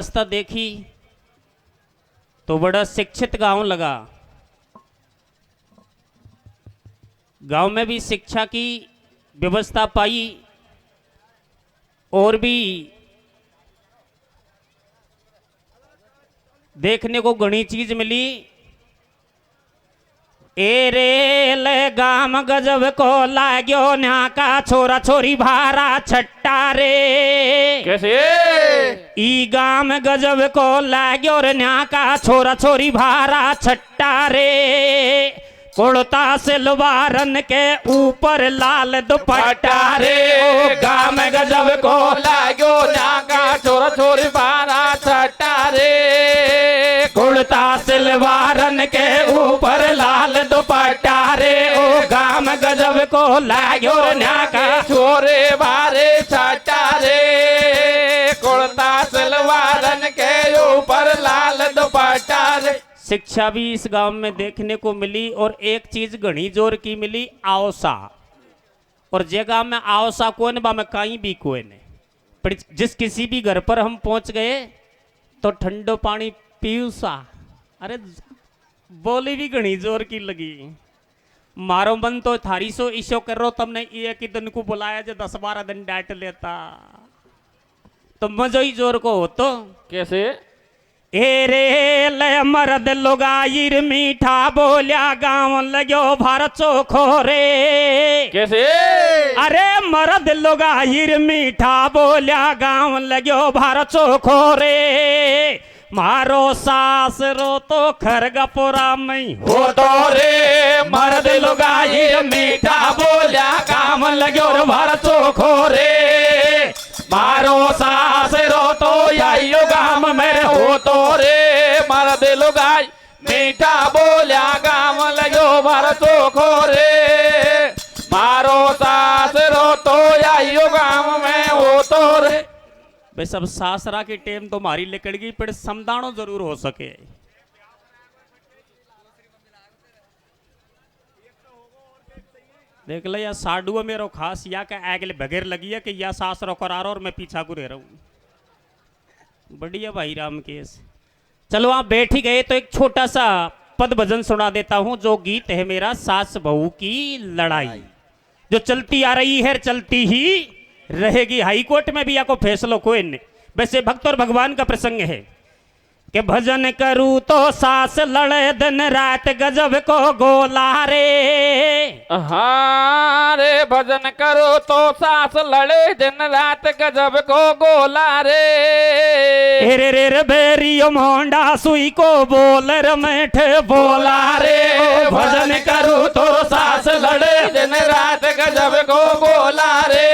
रास्ता देखी तो बड़ा शिक्षित गांव लगा। गांव में भी शिक्षा की व्यवस्था पाई और भी देखने को घनी चीज मिली। ए रे ले गाम गजब को लाग्यो न्या का छोरा छोरी भारा छट्टा रे। कैसे ई गाम गजब को लाग्यो रे न्या का छोरा छोरी भारा छट्टा रे। कुड़ता सिलवारन के ऊपर लाल दुपट्टा रे। ओ गाम गजब को लाग्यो न्या का छोरा छोरी भारा छट्टा रे। कुड़ता सिलवारन के ऊपर लाल दुपट्टा रे। ओ गाम गजब को लाग्यो न्या का छोरे बारे छट्टा रे। कुर्ता सलवारन के ऊपर लाल दुपट्टा रे। शिक्षा भी इस गांव में देखने को मिली और एक चीज घनी जोर की मिली, आओसा। और जे गांव में आओसा कोई न बा में कहीं भी कोई नहीं। पर जिस किसी भी घर पर हम पहुंच गए तो ठंडो पानी पीऊसा। अरे बोली भी घनी जोर की लगी। मारो मन तो थारी सो ईशो कर रो तुमने एक ही दिन को बुलाया जो 10-12 दिन डांट लेता तो मजो ही जोर को हो। तो कैसे ए रे ले मर्द लोगाइर मीठा बोलिया गाँव लगो भारत चोखो रे। कैसे अरे मर्द लोगाइर मीठा बोलिया गाँव लगो भारत चोखो रे। मारो सास रो तो खरगपुरा में हो तो रे मर्द लुगाई मीठा बोलिया काम लगो भर चोखो रे। मारो सास रो तो याइयो गाम में हो तो रे मर्द लुगाई मीठा बोलिया काम लगो भर चोखो रे। मारो सास रो तो याइयो गाम में हो तो रे। भाई सब सासरा की टेम तो मारी लिकड़ गई पर समदानो जरूर हो सके। देख ले या साडुआ मेरो खास या का आगले बगैर लगी है कि या सास रो करार और मैं पीछा को रह रहा हूं। बढ़िया भाई राम केस। चलो आप बैठ ही गए तो एक छोटा सा पद भजन सुना देता हूं जो गीत है मेरा सास बहू की लड़ाई, जो चलती आ रही है चलती ही रहेगी। हाई कोर्ट में भी आपको फैसलो कोई नहीं। वैसे भक्त और भगवान का प्रसंग है कि भजन करूं तो सास लड़े दिन रात गजब को गोला रे। हाँ रे भजन करो तो सास लड़े दिन रात गजब को गोला रे। रे रे रे बेरियो मोंडा सुई को बोल रमेठ बोला रे। भजन करूं तो सास लड़े दिन रात गजब को गोला रे।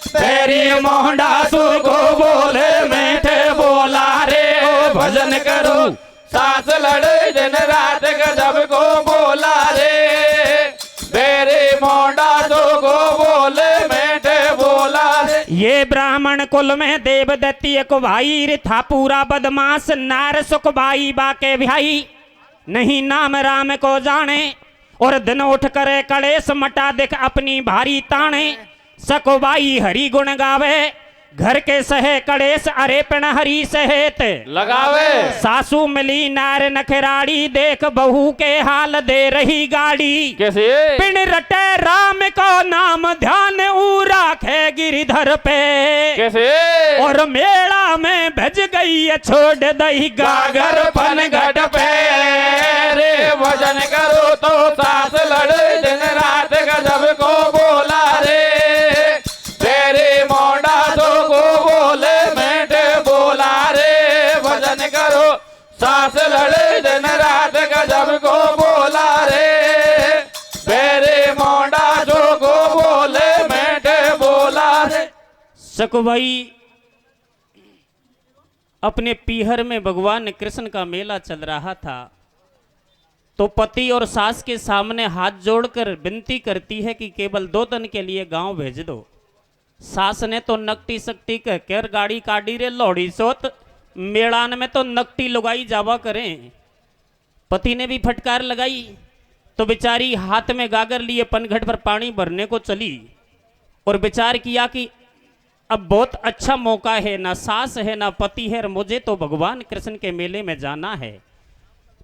तेरी मोहंडा सु को बोले मीठे बोला रे। भजन करूं सास लड़े दिन रात गजब को बोला रे। तेरे मोहंडा सु को बोले मीठे बोला रे। ये ब्राह्मण कुल में देवदत्ती को भाई था पूरा बदमाश नार सुख भाई बाके भाई नहीं नाम राम को जाने। और दिन उठ करे कलेश मटा देख अपनी भारी ताने। सको बाई हरि गुण गावे घर के सहे कलेश अरे पिण हरी सहेत लगावे। सासू मिली नार नखराड़ी देख बहू के हाल दे रही गाड़ी। कैसे पिण रटे राम को नाम ध्यान ऊ राखे गिरधर पे। कैसे और मेला में भज गई है छोड़ दही गागर पन घट पे रे। भजन करो तो सास लड़े दिन रात गजब को बोला रे। तेरे मोंडा तो को बोले मेटे बोला रे। भजन करो सास लड़े दिन रात गजब को बोला रे। तेरे मोंडा तो को बोले मेटे बोला रे। सकुबाई अपने पीहर में भगवान कृष्ण का मेला चल रहा था तो पति और सास के सामने हाथ जोड़कर विनती करती है कि केवल 2 दिन के लिए गांव भेज दो। सास ने तो नकटी सकती कहकर गाड़ी काटी रे लौड़ी सोत मेड़ान में तो नकटी लुगाई जावा करें। पति ने भी फटकार लगाई तो बेचारी हाथ में गागर लिए पनघट पर पानी भरने को चली और विचार किया कि अब बहुत अच्छा मौका है, ना सास है ना पति है, और मुझे तो भगवान कृष्ण के मेले में जाना है।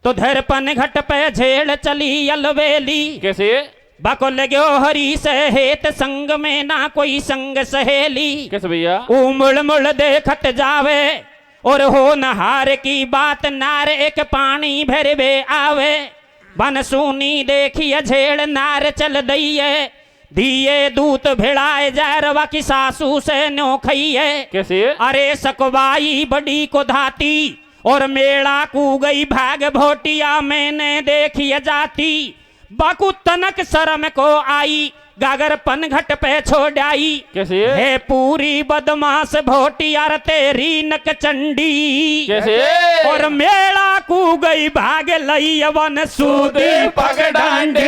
तो धरपन घट पे झेल चली अलवेली, कैसे बाको लगो हरी सहेत संग में ना कोई संग सहेली। कैसे भैया उमड़ मुड़ देखत जावे और हो नहार की बात नार एक पानी भरवे आवे। बन सुनी देखिए झेड़ नार चल दइए, दिए दूत भिड़ाए जरवा की सासू से न्यो खइए। कैसे अरे सकवाई बड़ी को धाती और मेला कू गई भाग भोटिया मैंने देखिए जाती। बाकू तनक शर्म को आई गागर पनघट पे छोड़ाई। कैसे है पूरी बदमाश भोटियार तेरी नक चंडी। कैसे और मेला कू गई भाग लई वन सूदी पगडांडी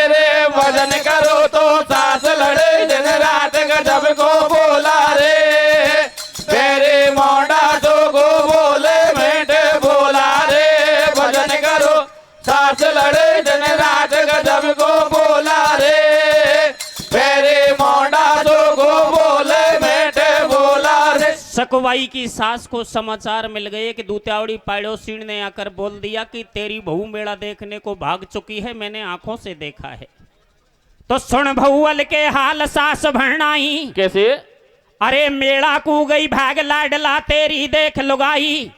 रे भजन करो तो सास लड़े दिन रात गजब को बोला रे। तेरे मोड़ा तो को बोले बेटे बोला रे। भजन करो सास लड़े दिन रात गजब को बोला रे। तेरे मोड़ा तो को बोले बेटे बोला रे। सकवाई की सास को समाचार मिल गए कि दूत्यावड़ी पाड़ोसीन ने आकर बोल दिया कि तेरी बहू मेला देखने को भाग चुकी है, मैंने आंखों से देखा है। तो सुन भौवल के हाल सास भरनाई। कैसे अरे मेला कू गई भाग लाडला तेरी देख लुगाई।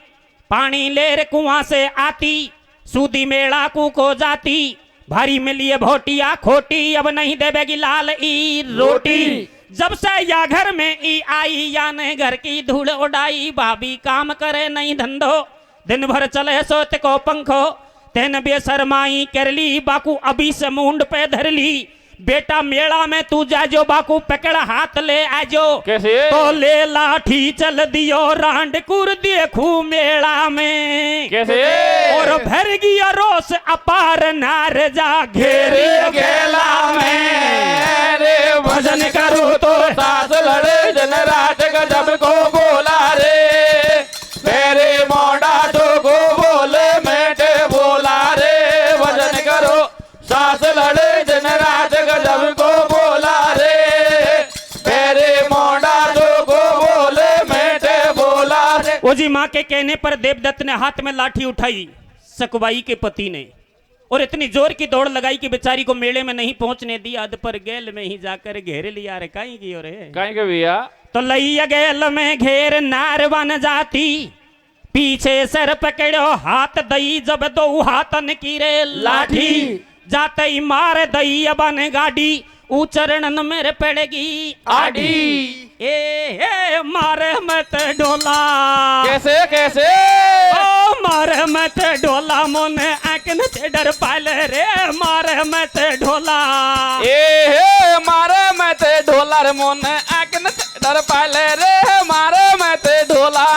पानी लेर कुआं से आती सूदी मेला कू को जाती। भारी मिलिए भोटिया खोटी अब नहीं देवेगी लाल ई रोटी। जब से या घर में ई आई या ने घर की धूल उड़ाई। भाभी काम करे नहीं धंधो दिन भर चले सोत को पंखो। तेन बेशरमाई कर ली बाकू अभी से मुंड पे धर ली। बेटा मेला में तू जाजो बाकू पकड़ हाथ ले आजो। कैसे तो ले लाठी चल दियो रांड कुर देखू मेला में। कैसे और भर गया रोस अपार नार जा घेरी गेला में रे। भजन करो तो सास लड़े दिन रात गजब को बोला रे। तेरे मोड़ा तो को बोले बेटे बोला रे। भजन करो सास लड़े दिन रात गजब को बोला रे। तेरे मोड़ा तो को बोले बेटे बोला रे। ओ जी माँ के कहने पर देवदत्त ने हाथ में लाठी उठाई सकवाई के पति ने, और इतनी जोर की दौड़ लगाई कि बेचारी को मेले में नहीं पहुंचने दिया। अध पर गेल में ही जाकर घेर लिया रे। काई की रे काहे के भैया तो लैया गेल में घेर नार बन जाती। पीछे सर पकड़ो हाथ दई जब दो हाथन की रे लाठी। जाते ही मार दई बन गाड़ी ऊ चरणन मेरे पड़ेगी आडी। ए मारे मत डोला। कैसे कैसे ओ मारे मत डोला मोने आंकन ते डर पाले रे। मारे मत डोला ए मारे मत ढोला रे मोन आकन डर पाले रे। मारे मत ढोला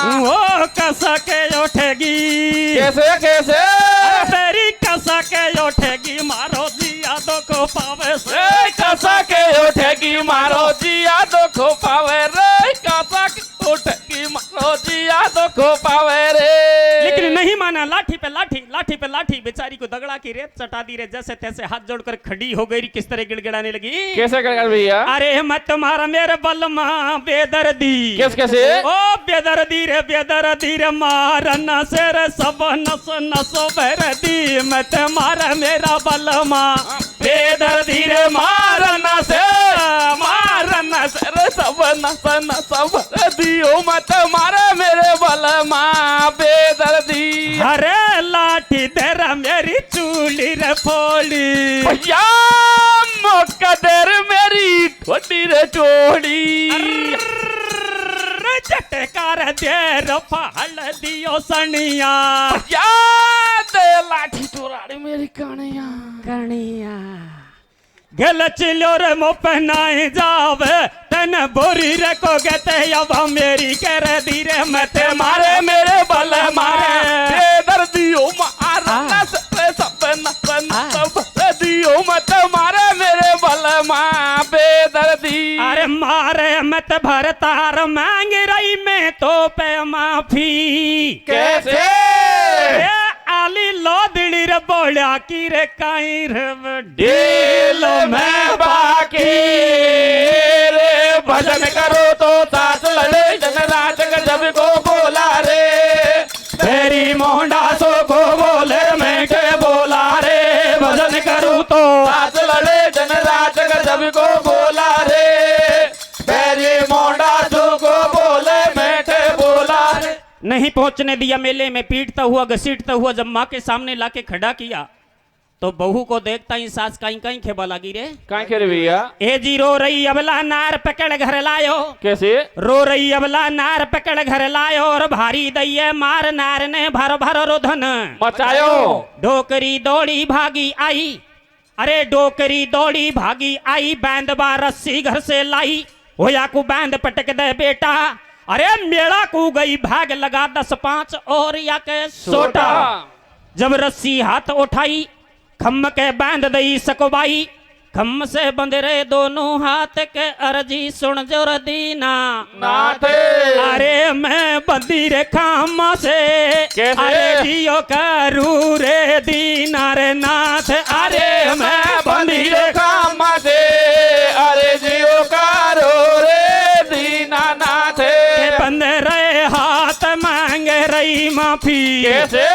ओ कसा के उठेगी। कैसे कैसे तेरी कसा के उठेगी मारो दिया तो को पावे से। रे कसा के उठेगी मारो जिया तो खो पावे रे। कसा के उठेगी मारो जिया तो खो पावे रे। लेकिन नहीं माना। लाठी पे लाठी लाठी पे लाठी बेचारी को दगड़ा की रेत चटा दी रे। जैसे तैसे हाथ जोड़कर खड़ी हो गई। किस तरह गिड़गिड़ाने लगी। कैसे कर भैया अरे मत मारा मेरे बलमा बेदर्दी। कैसे ओ बेदर्दी रे मारना से रे सब नस नस भर दी। मत मारा मेरा बलमा बेदर्दी रे मारना से रे सब नस नस भर दियो। मत मारे मेरे बलमा बेदर्दी। अरे लाठी तेरा मेरी चूली रे फोड़ी। भैया मौका देर मेरी ठोडी रे चोड़ी। चटकार देर फाड़ दियो सनिया। भैया दे लाठी चोराड़ी मेरी कणिया। गल चिलो रे मो पहनाए जावे तन बोरी रे को गते अब मेरी कर दी रे मत मारे मेरे बल मारे दर्दियों मारना से सब नसन दियो। मत मारे मेरे बल माँ बेदर्दी। अरे मारे मत भरतार मांग रही मैं तो पे माफी। कैसे आली लोदड़ी रे बोलिया की रे काई रे दिल में बाकी रे भजन करो तो सास लड़े दिन रात गजब को बोला रे तेरी मोहंडा सो को बोले मैं के बोला रे भजन करूं तो सास लड़े दिन रात गजब को बोला रे तेरी मोहंडा सो को बोले मैं के बोला रे। नहीं पहुंचने दिया मेले में, पीटता हुआ घसीटता हुआ जब माँ के सामने लाके खड़ा किया तो बहू को देखता ही सास कहीं कहीं खेबा लगी रे। कहाँ खेल भैया? ए जी रो रही अबला नार पकड़ घर लायो। कैसे रो रही अबला नार पकड़ घर लायो और भारी दैये मार नार ने भर भर रोधन मचायो। डोकरी दौड़ी भागी आई, अरे डोकरी दौड़ी भागी आई, बैंद बा रस्सी घर से लाई, होया को बैंद पटक दे बेटा, अरे मेला को गई भाग लगा 10-5 और या के सोटा। जब रस्सी हाथ उठाई खम्म के बांध दई सकबाई, खम्म से बंध रहे दोनों हाथ के अर्जी सुन जोर दीना नाथ। अरे मैं बंदी रे खम्मा से कैसे? अरे जियो करू रे दीना रे नाथ, अरे मैं बंदी रे खामा से अरे जियो कारो रे दीनानाथ। बंद रहे हाथ मांगे रही माफी। कैसे?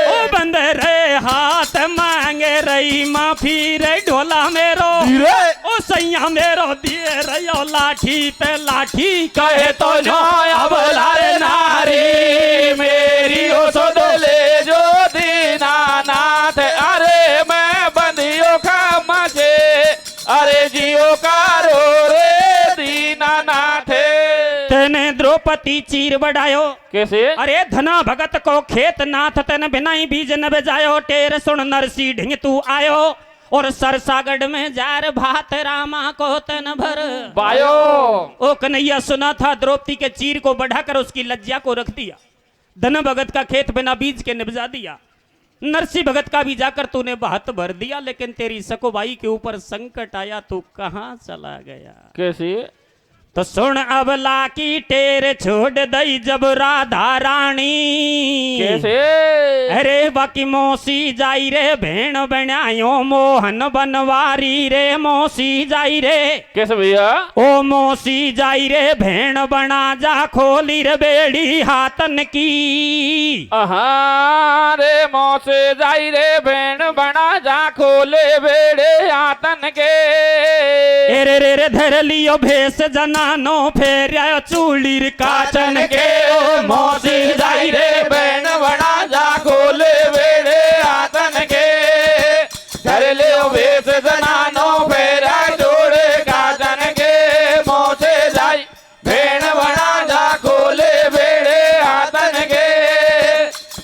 ओ बंद रहे हाथ मांगे रही माफी रे ढोला मेरो धीरे ओ सैया मेरो दिए रहो लाठी पे लाठी कहे तो जो अब लारे नारी मेरी ओ सुध ले जो दीनानाथ। अरे मैं बंदियों खामा से अरे जियो कारो रे दीनानाथ। तेने द्रौपदी चीर बढ़ायो। कैसे? अरे धना भगत को खेत नाथ तन बिनाई बीज न बजायो, टेर सुन नरसी ढिंग तू आयो और सरसागढ़ में जार भात रामा को तन भर बायो। ओ कन्हैया सुना था द्रौपदी के चीर को बढ़ाकर उसकी लज्जा को रख दिया, धन भगत का खेत बिना बीज के निपजा दिया, नरसी भगत का भी जाकर तूने भात भर दिया, लेकिन तेरी सकोबाई के ऊपर संकट आया, तू कहाँ चला गया? कैसे? तो सुन अबला की टेर छोड़ दई जब राधा रानी। कैसे? अरे बाकी मौसी जाई रे भेण बनायो मोहन बनवारी रे मौसी जाई रे। कैसे भैया? ओ मौसी जाई रे भेण बना जा खोली रे बेड़ी हाथन की। रे मौसे जाई रे भेण बना जा खोले बेड़े हाथन के। रे रे रे धर लियो भेष जनानो फेरिया चूड़ी काचन के। ओ मौसी जाई रे भेण बना जा खोले बेड़े हाथन के। धर लियो भेष जनानो फेरा जोड़े काचन के। मौसे जाई भेण बना जा खोले बेड़े हाथन के।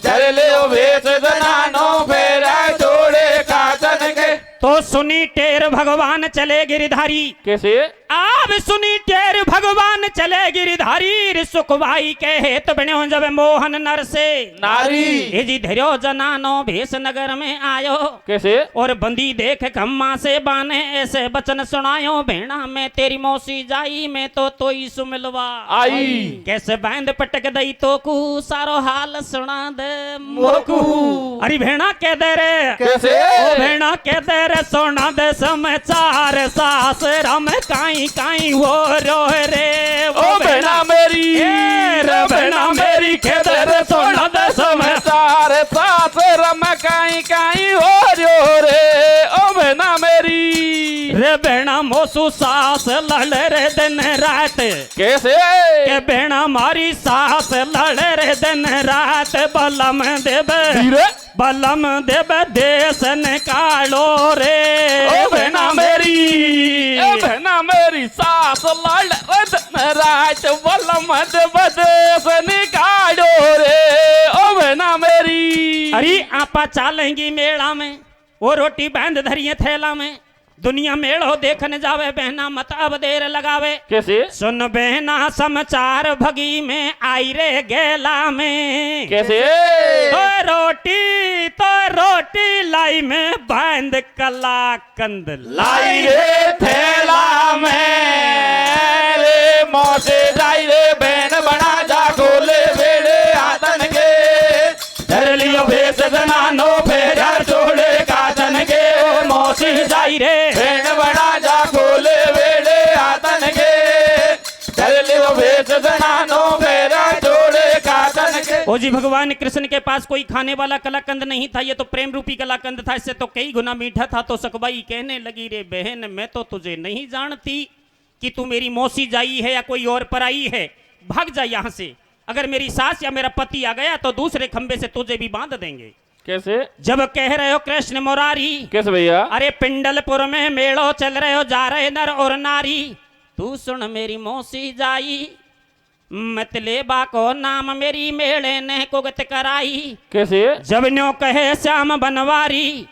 धर लियो भेष जनानो फेरा जोड़े काचन के। तो सुनी टेर भगवान चले गिरधारी। कैसे? आप सुनी टेर भगवान चले गिरधारी, सुखबाई के हेत बने जब मोहन नर से नारी। ए जी धैर्यो जनानो भेष नगर में आयो। कैसे? और बंदी देख खम्मा से बाने ऐसे बचन सुनायो, भेणा मैं तेरी मौसी जाई मैं तो ही सुमिलवा आई। कैसे बांध पटक दई तो कु सारो हाल सुना दे मोकू। अरे भेणा के दे रे। कैसे? ओ भेणा के दे रे सोना दे समाचार सास राम काई काई वो रो रे। ओ भेणा मेरी रे भेणा मेरी के दे रे सोना दे समाचार सारे सास रम काई काई हो रो रे। ओ भेणा मेरी रे भेणा मोसू सास लड़ रे दिन रात। कैसे? के भेणा मारी सास लड़ रे दिन रात, बलम देव धीरे बलम देव देश निकालो रे। ओ भेणा मेरी ओ भेणा मेरी सास लड़ दिन रात बलम देव देश निकालो रे। ओ भेणा मेरी अरे आपा चालेंगी मेला में, वो रोटी बांध धरिए थैला में, दुनिया मेड़ो देखने जावे बहना मत अब देर लगावे। कैसे? सुन बहना समाचार भगी में आई रे गेला में। कैसे? तो रोटी लाई में बांध कला कंद लाई रे थैला में रे मौसे जाई रे बहन बना जा खोले बेड़े हाथन के। धर लियो भेष जनानो फेरा छोड़ जनानो मेरा जोड़े काटन के। ओ जी भगवान कृष्ण के पास कोई खाने वाला कलाकंद नहीं था, ये तो प्रेम रूपी कलाकंद था, इससे तो कई गुना मीठा था। तो सकबाई कहने लगी, रे बहन मैं तो तुझे नहीं जानती कि तू मेरी मौसी जाई है या कोई और पराई है, भाग जा यहाँ से। अगर मेरी सास या मेरा पति आ गया तो दूसरे खंबे से तुझे भी बांध देंगे। कैसे? जब कह रहे हो कृष्ण मुरारी, कैसे भैया? अरे पिंडलपुर में मेड़ो चल रहे हो, जा रहे नर और नारी। तू सुन मेरी मौसी जाई, मतलेबा को नाम मेरी मेड़े ने कुगत कराई। कैसे? जब न्यो कहे श्याम बनवारी,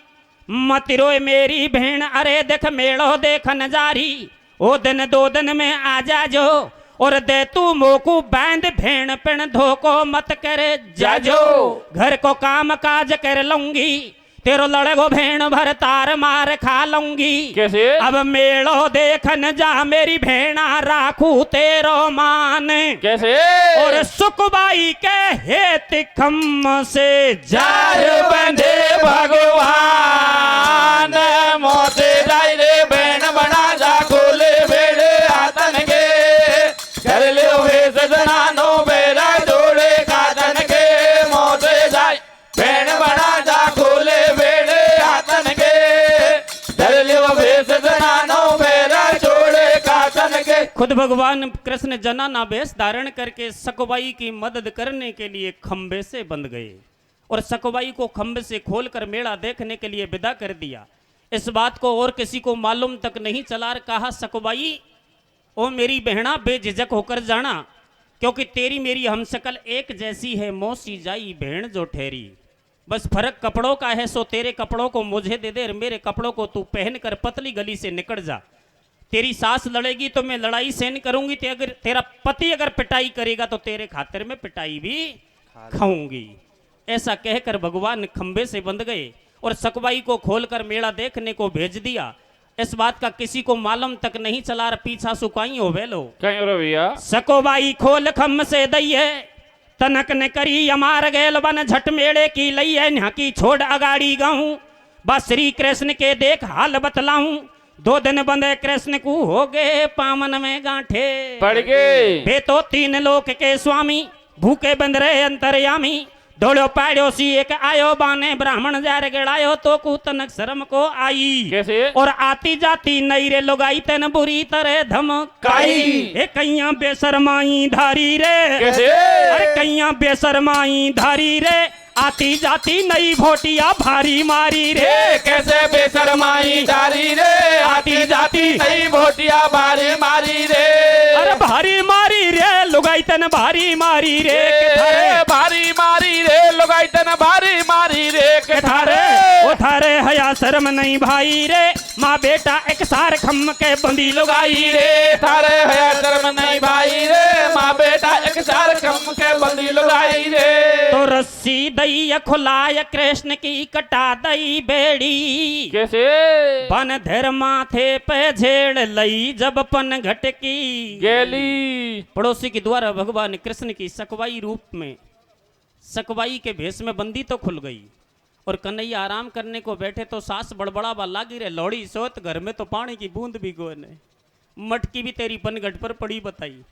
मत रोए मेरी भेण, अरे देख मेड़ो देख नजारी। ओ दिन 2 दिन में आ जा जो, और दे तू मोकू बैंड भेण पिण धोको मत करे जाजो। घर को काम काज कर लूंगी, तेरो लड़गो भेण भर तार मार खा लूंगी। कैसे? अब मेड़ो देखन जा मेरी भेणा, राखू तेरो मान। कैसे? और सुखबाई के हेत खम से जार जार बंधे भगवान, मोते जाई रे बहन बना जा खोले बेड़े आतन के। कर ले वेश जनानो मेरा जोड़े काटन के। मोते जाई बहन बना जा खोले बेड़े आतन के। कर ले वेश जनानो मेरा जोड़े काटन के। खुद भगवान कृष्ण जनाना वेश धारण करके सकबाई की मदद करने के लिए खंबे से बंध गए और सकबाई को खंबे से खोलकर मेला देखने के लिए विदा कर दिया। इस बात को और किसी को मालूम तक नहीं चला। कहा सकबाई, ओ मेरी बहना बेझिझक होकर जाना, क्योंकि तेरी मेरी हमशक्ल एक जैसी है, मौसी जाई भेड़ जो ठहरी। बस फर्क कपड़ों का है, सो तेरे कपड़ों को मुझे दे दे और मेरे कपड़ों को तू पहनकर पतली गली से निकल जा। तेरी सास लड़ेगी तो मैं लड़ाई सहन करूंगी, अगर तेरा पति अगर पिटाई करेगा तो तेरे खातिर में पिटाई भी खाऊंगी। ऐसा कहकर भगवान खंबे से बंध गए और सकबाई को खोलकर मेला देखने को भेज दिया। इस बात का किसी को मालूम तक नहीं चला। पीछा सुकाई हो वेलो कहीं और भैया? सकबाई खोल खम से दइए, तनक ने करी अमार गैल बन झट मेड़े की लई है। यहाँ की छोड़ अगाड़ी गाऊं, बस श्री कृष्ण के देख हाल बतलाऊं। 2 दिन बंदे कृष्ण को हो गए पावन में गांठे, पड़ गए बे तो 3 लोक के स्वामी, भूखे बंद रहे अंतर्यामी। दौड़ो पाड़ो सी एक आयो, बाने ब्राह्मण जार गड़ायो तो कुतनक शर्म को आई। कैसे? और आती जाती नई रे लोगाई तन बुरी तरह धमकाई। ए कैया बेशरमाई धारी रे, कैसे? अरे कैया बेशरमाई धारी रे, आती जाती नई भोटिया भारी मारी रे। कैसे बेशरमाई डारी रे, आती जाती नई भोटिया भारी मारी रे। अरे भारी मारी रे लुगाई तन भारी मारी रे। भारी मारी रे लुगाई तन भारी मारी रे। के थारे ओ थारे हया शर्म नहीं भाई रे, माँ बेटा एक सार खम के बंदी लुगाई रे। थारे हया शर्म नहीं भाई रे, माँ बेटा एक सार खम के बंदी लुगाई रे। तो रस्सी दई खुलाय कृष्ण की कटा दई बेड़ी। कैसे? बन धर माथे पे झेड़ लई जब पन घटकी गेली। पड़ोसी के द्वारा भगवान कृष्ण की सकवाई रूप में, सकवाई के भेष में बंदी तो खुल गई और कन्हैया आराम करने को बैठे तो सास बड़बड़ावा लागी रे, लौड़ी सोत घर में तो पानी की बूंद भी गोन है, मटकी भी तेरी पनघट पर पड़ी बताई।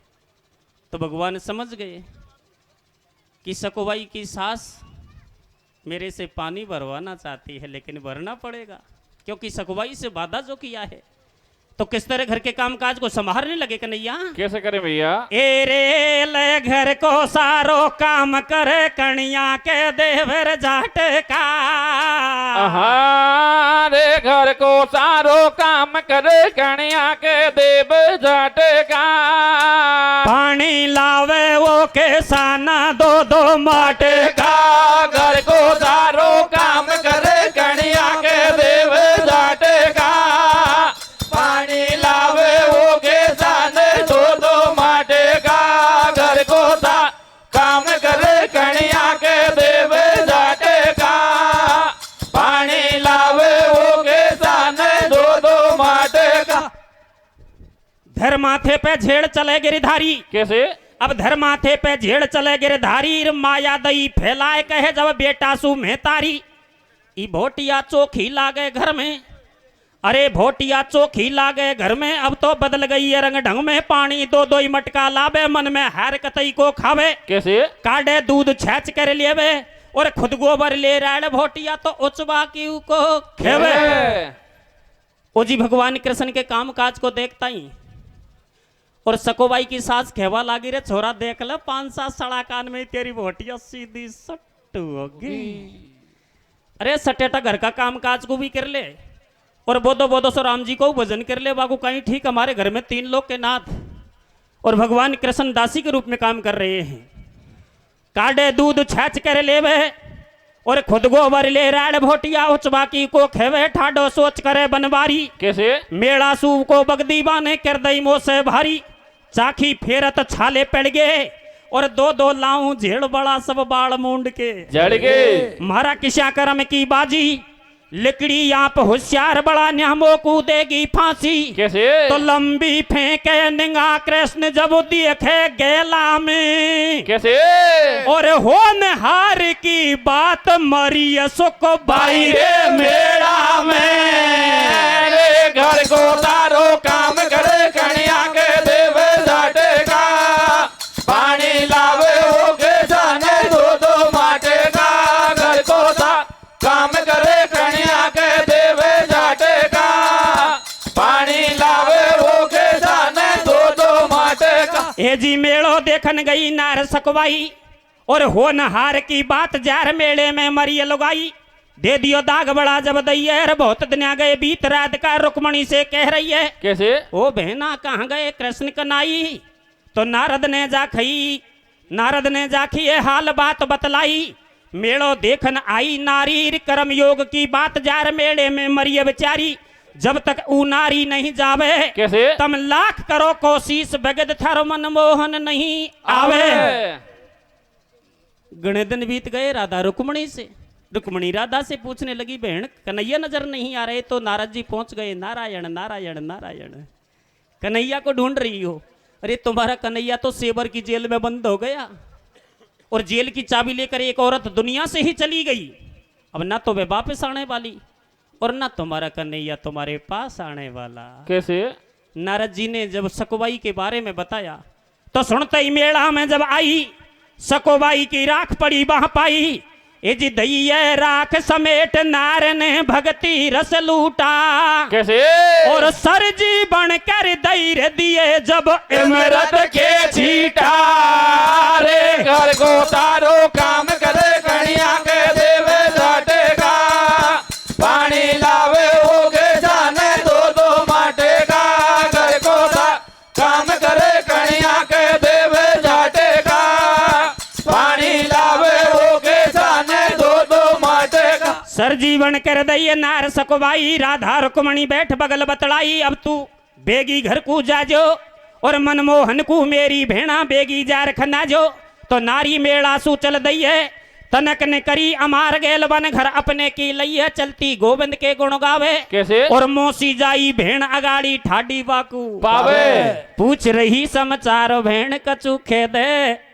तो भगवान समझ गए कि सकवाई की सास मेरे से पानी भरवाना चाहती है, लेकिन भरना पड़ेगा क्योंकि सकवाई से वादा जो किया है। तो किस तरह घर के कामकाज को संभालने लगे कन्हैया। कैसे करें भैया? ए रे ले घर को सारो काम करे कन्या के देवर जाट का। रे घर को सारो काम करे कन्या के देव जाट का। पानी लावे वो के साना 2-2 माटे का। घर को सारो काम करे कन्या के देव जाट का। पानी लावे वो के साने 2-2 माटे का। घर को काम करे कन्या के देव जाट का। पानी लावे वो के साने 2-2 माटे का। धर माथे पे झेड़ चले गिरधारी। कैसे? अब धर माथे पे झेड़ चले गिरधारी, माया दई फैलाए कहे जब बेटा सु में तारी। ई भोटिया चोखी लागे घर में, अरे भोटिया चोखी लागे घर में, अब तो बदल गई है रंग ढंग में। पानी दो दो ही मटका लावे, मन में हर कतई को खावे। कैसे? काढ़े दूध छेच कर लेवे, और खुद गोबर ले रहा भोटिया तो उचबा की को खेवे। ओ जी भगवान कृष्ण के काम काज को देखता ही, और सकोबाई की सास खेवा लागी रे छोरा देख ले 5-7 सड़ा कान में तेरी भोटिया सीधी सट्टू होगी। अरे सटेटा घर का काम काज को भी कर ले, और बोधो बोधो सो राम जी को भजन कर ले बाबू कहीं ठीक। हमारे घर में 3 लोग के नाथ और भगवान कृष्ण दासी के रूप में काम कर रहे हैं। काढ़े दूध छाछ कर लेवे, और खुद गोबर ले राड़ भोटिया उचबा की को खेवे। ठाडो सोच करे बनवारी, कैसे? मेड़ा सूब को बगदी बाने कर दई मोसे भारी। चाखी फेरत छाले पड़ गए, और 2-2 लाऊं झेड़ बड़ा सब बाल मुंड के जड़ गए। मारा किसा करम की बाजी, लिकड़ी आप होशियार बड़ा न्यामो को देगी फांसी। कैसे? तो लंबी फेंके निंगा कृष्ण जब देखे गेला में। कैसे? और होनहार की बात मरी सुख बाई रे मेरा में। रे घर को तारो काम करे कन्या के देव जाटे का। पानी लावे हो के जाने दो माटे का। घर को काम करे कन्या के देव जाटे का। पानी लावे हो के जाने दो माटे का। ए जी मेड़ो देखन गई नार सकवाई, और होनहार की बात जार मेले में मरी लुगाई। दे दियो दाग बड़ा जब दैयर, बहुत दिन आ गए बीत रात का। रुक्मणी से कह रही है, कैसे? ओ बहना कहाँ गए कृष्ण कनाई। तो नारद ने जाखी ये हाल बात बतलाई। मेड़ो देखन आई नारी, कर्म योग की बात जार मेले में मरिए बेचारी। जब तक ऊ नारी नहीं जावे, कैसे? तम लाख करो कोशिश बगद थर मनमोहन नहीं आवे। गणे दिन बीत गए राधा रुक्मणी राधा से पूछने लगी, बहन कन्हैया नजर नहीं आ रहे। तो नारद जी पहुंच गए, नारायण नारायण नारायण। कन्हैया को ढूंढ रही हो? अरे तुम्हारा कन्हैया तो सेवर की जेल में बंद हो गया, और जेल की चाबी लेकर एक औरत दुनिया से ही चली गई। अब ना तो वे वापस आने वाली, और ना तुम्हारा कन्हैया तुम्हारे पास आने वाला। कैसे? नारद जी ने जब सकोबाई के बारे में बताया, तो सुनते ही मेला में जब आई, सकोबाई की राख पड़ी वहां पाई। ए जी दैया राख समेट नार ने भक्ति रस लूटा। कैसे? और सर जी बनकर दैर दिए जब इमरत के छीटा। रे घर को तारो काम करे कन्या के देव जाटे का। पानी लावे हो के जाने दो माटे का। घर को काम करे कन्या के देव जाटे का। पानी लावे हो के जाने दो माटे का। सर जीवन कर दई नार सकोबाई। राधा रुक्मणी बैठ बगल बतलाई, अब तू बेगी घर को जाजो, और मनमोहन को मेरी भेणा बेगी जा रखना जो। तो नारी मेला सू चल दई है, तनक ने करी अमार गेल बन घर अपने की लइए। चलती गोविंद के गुण गावे। कैसे? और मोसी जाई भेण अगाड़ी ठाडी बाकू पावे। पूछ रही समाचार भेण कचू खेदे,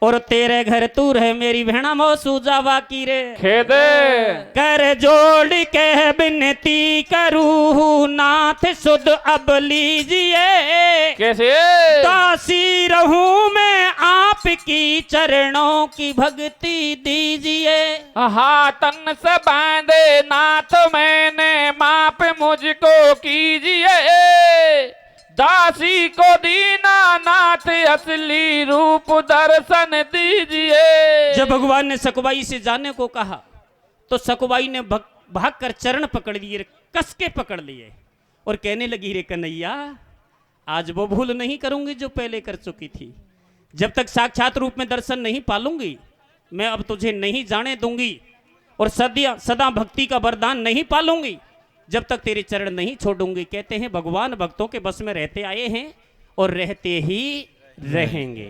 और तेरे घर तू रहे मेरी भेणा मोसू जावा की रे। खेदे कर जोड़ के विनती करूँ नाथ सुध अब लीजिए। कैसे? दासी रहूं मैं आपकी चरणों की भक्ति दीजिए। हाँ तन से बांधे नाथ मैंने माप मुझको कीजिए। दासी को दीना नाथ असली रूप दर्शन दीजिए। जब भगवान ने सकुबाई से जाने को कहा, तो सकुबाई ने भाग कर चरण पकड़ लिए, कस के पकड़ लिए, और कहने लगी, रे कन्हैया आज वो भूल नहीं करूंगी जो पहले कर चुकी थी। जब तक साक्षात रूप में दर्शन नहीं पालूंगी, मैं अब तुझे नहीं जाने दूंगी, और सदा भक्ति का वरदान नहीं पालूंगी जब तक तेरे चरण नहीं छोड़ूंगी। कहते हैं भगवान भक्तों के बस में रहते आए हैं, और रहते ही रहेंगे।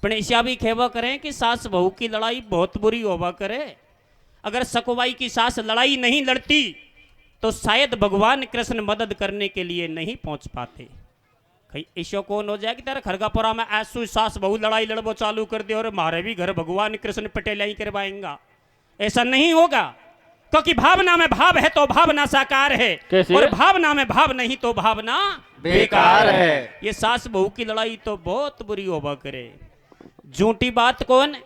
पणेशिया भी खेवा करें कि सास बहू की लड़ाई बहुत बुरी होवा करे। अगर सकुबाई की सास लड़ाई नहीं लड़ती, तो शायद भगवान कृष्ण मदद करने के लिए नहीं पहुंच पाते। ईशो कौन हो जाए कि तेरा खरगापुरा में ऐसू सास बहु लड़ाई लड़बो चालू कर दे, और हमारे भी घर भगवान कृष्ण पटेल ही करवाएंगा, ऐसा नहीं होगा। क्योंकि भावना में भाव है तो भावना साकार है, कैसे? और भावना में भाव नहीं तो भावना बेकार है। ये सास बहू की लड़ाई तो बहुत बुरी होबा करे। झूठी बात कौन?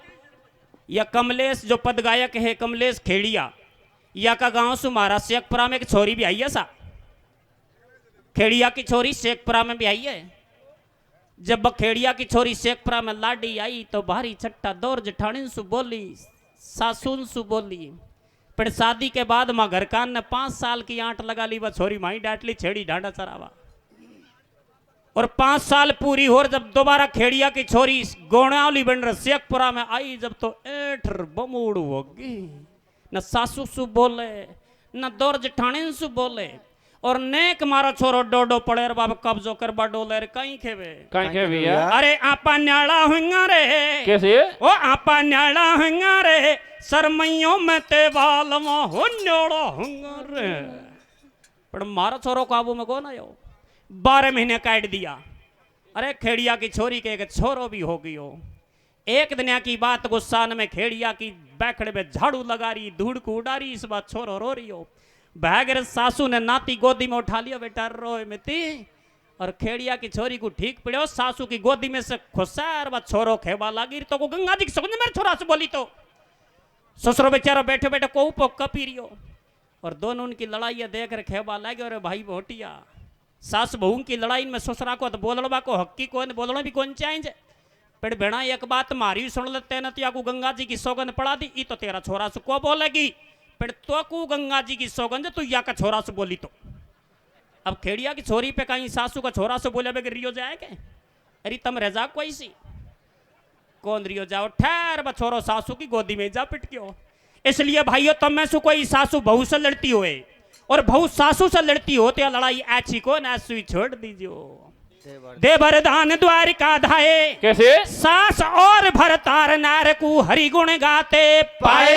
या कमलेश जो पद गायक है, कमलेश खेड़िया, या का गांव से हमारा शेखपुरा में एक छोरी भी आई है सा, खेड़िया की छोरी शेखपुरा में भी आई है। जब खेड़िया की छोरी शेखपुरा में लाडी आई तो भारी छट्टा दौर जेठानी सु बोली, सासुन सु बोली। पर शादी के बाद माँ घर कान ने 5 साल की आंट लगा ली, वह छोरी माई डांट ली, छेड़ी ढांडा चरावा। और 5 साल पूरी हो, जब दोबारा खेड़िया की छोरी गोणावली बन रही शेखपुरा में आई, जब तो एठर बमूड़ होगी, न सासू सु बोले न दौर जेठानी सु बोले, और नेक मारो छोरो डोडो पड़े रे बाबा कब्जो कर बा डोले रे कहीं खेवे कहीं के भैया? अरे आपा न्याड़ा हुंगा रे, कैसे? ओ आपा न्याड़ा हुंगा रे, सरमैयों में ते बालमा हो न्याड़ा हुंगा रे। पर मारो छोरो काबू में कौन आयो, 12 महीने काट दिया। अरे खेड़िया की छोरी के एक छोरो भी हो गई हो। एक दिन की बात गुस्सान में खेड़िया की बैखड़े में झाड़ू लगा रही, धूड़ को उड़ा रही, इस बात छोरो रो रही हो। भागर सासू ने नाती गोदी में उठा लिया, बेटा रोए मिती, और खेड़िया की छोरी को ठीक पड़े, सासू की गोदी में से खुशार बा छोरो खेबा लगी। तो को गंगा जी की सगुन मेरे छोरा से बोली तो ससुरो बेचारो बैठे बैठे को कपी रियो, और दोनों उनकी लड़ाई देख रहे खेबा लगे। और भाई भोटिया सास बहू की लड़ाई में ससुरा को तो बोलवा को हक्की कौन, बोलना भी कौन चाहिए। पर बेड़ा एक बात मारी सुन लेते न, तो को गंगा जी की सौगंध पड़ा दी, ई तो तेरा छोरा से को बोलेगी। पर तो को गंगा जी की सौगंध तू या का छोरा से बोली तो। अब खेड़िया की छोरी पे कहीं सासू का छोरा से बोले बगैर रियो जाए के? अरे तम रजा कोई सी कौन रियो जाओ, ठहर बा छोरो सासू की गोदी में जा पिट क्यों। इसलिए भाइयों तब में से कोई सासू बहू से लड़ती होए और बहू सासू से लड़ती हो तो लड़ाई ऐसी को ना सुई छोड़ दीजिए। दे वरदान द्वारिका धाये, कैसे? सास और भरतार नार को हरि गुण गाते पाए,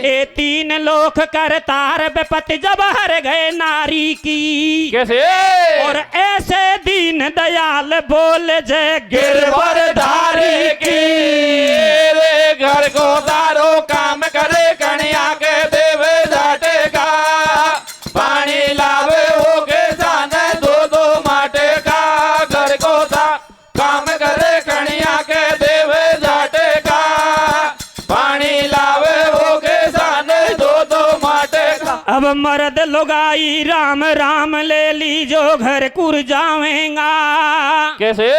ए 3 लोक कर तार बेपति जब हर गए नारी की। कैसे? और ऐसे दीन दयाल बोल जय गिरवर धारी की, रे घर को दारो काम करे, कन्या के देवे जाटे का, पानी लावे हो के जाने 2-2 माटे का, घर को काम करे, कन्या के देवे जाटे का, पानी लावे हो के जाने 2-2 माटे का। अब मर्द लुगाई राम राम ले ली जो घर कुर जावेगा। कैसे?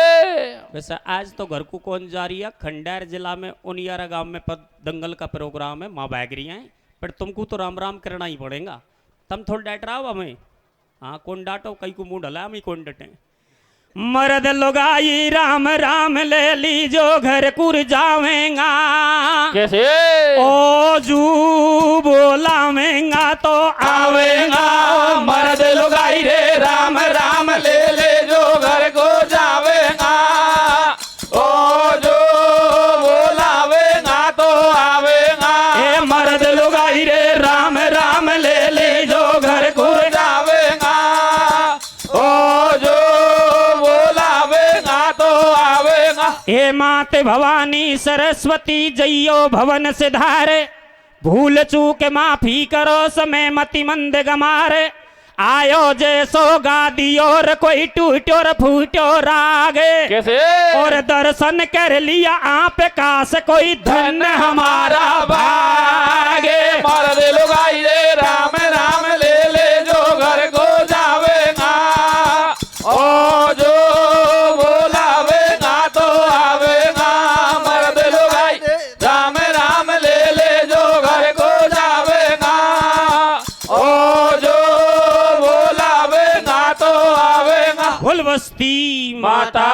वैसे आज तो घर को कौन जा रही है, खंडेर जिला में उनियारा गांव में दंगल का प्रोग्राम है, माँ बैग रही हैं, पर तुमको तो राम राम करना ही पड़ेगा। तुम थोड़ा डांट रहा हो हमें, हाँ कौन डांटो, कई को मुंह डला हमें कौन डटे। मर्द लुगाई राम राम ले ली जो घर कुर जावेगा। कैसे? ओ जू बोलावेगा तो आवेगा, मर्द लुगाई रे राम राम ले ले जो घर को जावेगा, ओ जो बोलावेगा तो आवेगा। ए मर्द लुगाई रे राम राम ले ले जो घर को जावेगा, ओ जो बोलावेगा तो आवेगा। हे मात भवानी सरस्वती जइयो भवन सिधारे, भूल चूक माफी करो समय मति मंद गमारे। आयो जैसो गादी और कोई टूटो फूटो रागे। कैसे? और दर्शन कर लिया आप काश कोई धन हमारा भागे। मर्द लुगाई रे राम राम ले ले जो घर को जावेगा, ओ जो बोलावेगा तो आवेगा। मर्द लुगाई राम राम ले ले जो घर को जावेगा, ओ जो बोलावेगा तो आवेगा। फुल बस्ती माता